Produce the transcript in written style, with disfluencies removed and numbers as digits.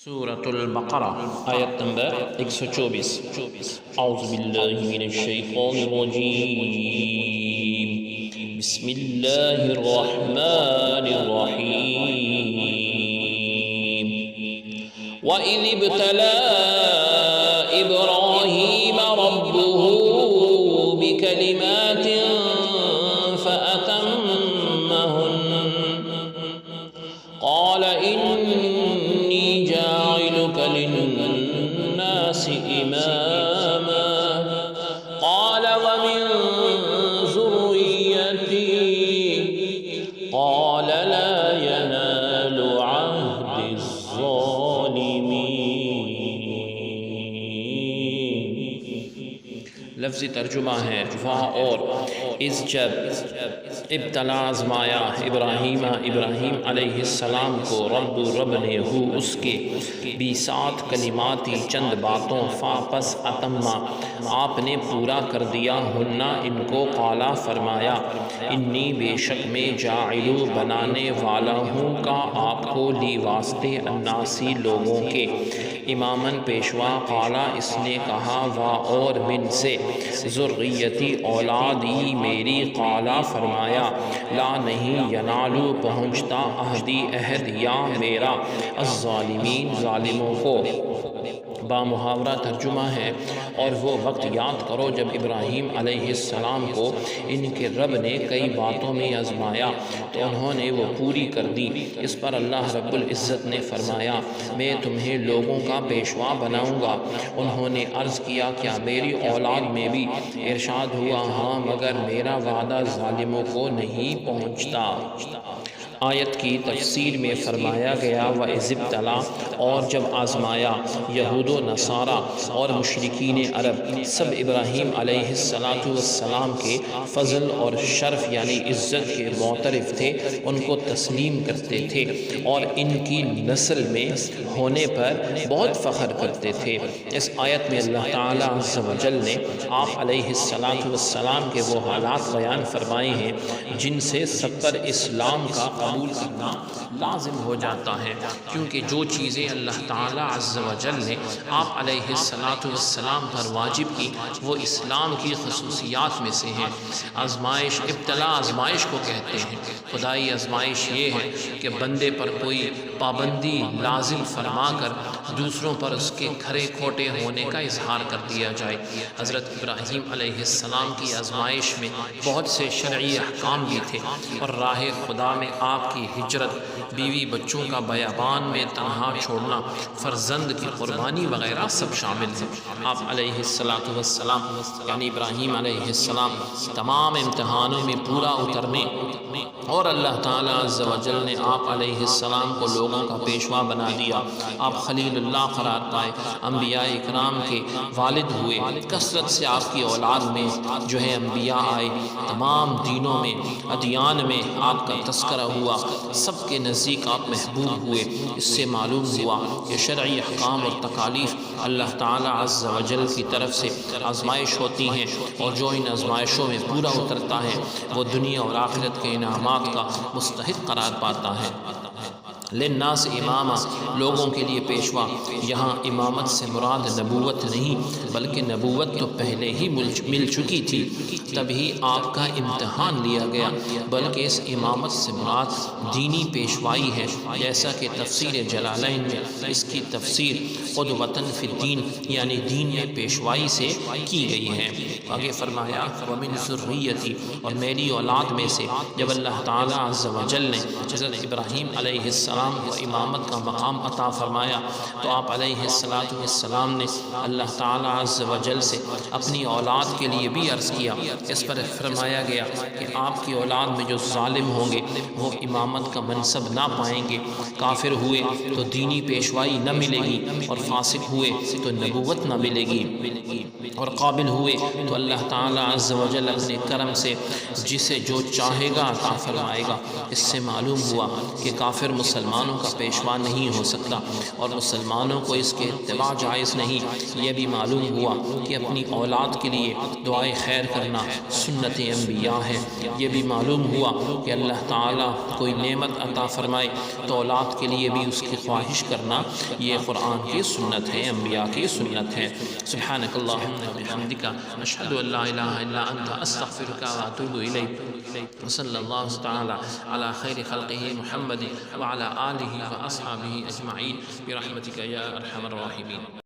سورة البقرہ آیت نمبر 124۔ اعوذ باللہ من الشیطان الرجیم، بسم اللہ الرحمن الرحیم۔ وَإِذِ ابْتَلَىٰ إِبْرَاهِيمَ رَبُّهُ بِكَلِمَاتٍ فَأَتَمَّهُنَّ قَالَ إِنِّي جَاعِلُكَ لِلنَّاسِ إِمَامًا قَالَ وَمِن ذُرِّيَّتِي قَالَ لَا يَنَالُ عَهْدِ الظَّالِمِينَ۔ لفظی ترجمہ ہے وہاں اور اس جب ابتلا آزمایا ابراہیم علیہ السلام کو رب نے اس کے بیسات کلماتی چند باتوں پس اتما آپ نے پورا کر دیا ہننا ان کو قالا فرمایا انی بے شک میں جاعلو بنانے والا ہوں کا آپ کو لی واسطے الناسی لوگوں کے اماماً پیشوا قالا اس نے کہا وا اور من سے ذریتی اولادی میری قالا فرمایا لا نہیں ینالو پہنچتا عہدی عہد یا میرا الظالمین ظالموں کو۔ بامحاورہ ترجمہ ہے اور وہ وقت یاد کرو جب ابراہیم علیہ السلام کو ان کے رب نے کئی باتوں میں آزمایا تو انہوں نے وہ پوری کر دی۔ اس پر اللہ رب العزت نے فرمایا میں تمہیں لوگوں کا پیشوا بناؤں گا۔ انہوں نے عرض کیا کیا میری اولاد میں بھی؟ ارشاد ہوا ہاں مگر میرا وعدہ ظالموں کو نہیں پہنچتا۔ آیت کی تفسیر میں فرمایا گیا وَإِذِ ابْتَلَىٰ اور جب آزمایا یہود و نصارہ اور مشرکین عرب سب ابراہیم علیہ السلام کے فضل اور شرف یعنی عزت کے معترف تھے، ان کو تسلیم کرتے تھے اور ان کی نسل میں ہونے پر بہت فخر کرتے تھے۔ اس آیت میں اللہ تعالیٰ عز و جل نے آپ علیہ السلام کے وہ حالات بیان فرمائے ہیں جن سے سب پر اسلام کا قبول کرنا لازم ہو جاتا ہے، کیونکہ جو چیزیں اللہ تعالیٰ عز و جل نے آپ علیہ السلام پر واجب کی وہ اسلام کی خصوصیات میں سے ہیں۔ آزمائش ابتلا آزمائش کو کہتے ہیں۔ خدائی آزمائش یہ ہے کہ بندے پر کوئی پابندی لازم فرما کر دوسروں پر اس کے کھرے کھوٹے ہونے کا اظہار کر دیا جائے۔ حضرت ابراہیم علیہ السلام کی آزمائش میں بہت سے شرعی احکام بھی تھے اور راہ خدا میں آپ کی ہجرت، بیوی بچوں کا بیابان میں تنہا چھوڑنا، فرزند کی قربانی وغیرہ سب شامل ہیں۔ آپ علیہ السلام یعنی ابراہیم علیہ السلام تمام امتحانوں میں پورا اترنے اور اللہ تعالیٰ عز و جل نے آپ علیہ السلام کو لوگوں کا پیشوا بنا دیا۔ آپ خلیل اللہ قرار پائے، انبیاء اکرام کے والد ہوئے، کثرت سے آپ کی اولاد میں جو ہے انبیاء آئے، تمام دینوں میں ادیان میں آپ کا تذکرہ ہوا، سب کے نزدیک آپ محبوب ہوئے۔ اس سے معلوم ہوا کہ شرعی احکام اور تکالیف اللہ تعالیٰ عز و جل کی طرف سے آزمائش ہوتی ہیں اور جو ان آزمائشوں میں پورا اترتا ہے وہ دنیا اور آخرت کے انعامات کا مستحق قرار پاتا ہے۔ للناس امامہ لوگوں کے لیے پیشوا، یہاں امامت سے مراد نبوت نہیں بلکہ نبوت تو پہلے ہی مل چکی تھی، تبھی آپ کا امتحان لیا گیا، بلکہ اس امامت سے مراد دینی پیشوائی ہے، جیسا کہ تفسیر جلالین میں اس کی تفسیر قدوۃً فی الدین یعنی دین میں پیشوائی سے کی گئی ہے۔ آگے فرمایا وَمِن ذُرِّيَّتِي اور میری اولاد میں سے۔ جب اللہ تعالیٰ عز و جل نے حضرت ابراہیم علیہ السلام کو امامت کا مقام عطا فرمایا تو آپ علیہ السلام نے اللہ تعالیٰ عز و جل سے اپنی اولاد کے لیے بھی عرض کیا۔ اس پر فرمایا گیا کہ آپ کی اولاد میں جو ظالم ہوں گے وہ امامت کا منصب نہ پائیں گے، کافر ہوئے تو دینی پیشوائی نہ ملے گی اور فاسق ہوئے تو نبوت نہ ملے گی، اور قابل ہوئے تو اللہ تعالیٰ عز و جل اپنے کرم سے جسے جو چاہے گا عطا فرمائے گا۔ اس سے معلوم ہوا کہ کافر مسلمان مسلمانوں کا پیشوا نہیں ہو سکتا اور مسلمانوں کو اس کے اتباع جائز نہیں۔ یہ بھی معلوم ہوا کہ اپنی اولاد کے لیے دعائے خیر کرنا سنت انبیاء ہے۔ یہ بھی معلوم ہوا کہ اللہ تعالیٰ کوئی نعمت عطا فرمائے تو اولاد کے لیے بھی اس کی خواہش کرنا یہ قرآن کی سنت ہے، انبیاء کی سنت ہے۔ سبحانک اللہم و بحمدک، اشہد ان لا الہ الا انت، استغفرک و اتوب الیک، وصلی اللہ تعالی علی خیر خلقہ محمد وعلی آلہ و اصحابہ اجمعین برحمتک یا ارحم الراحمین۔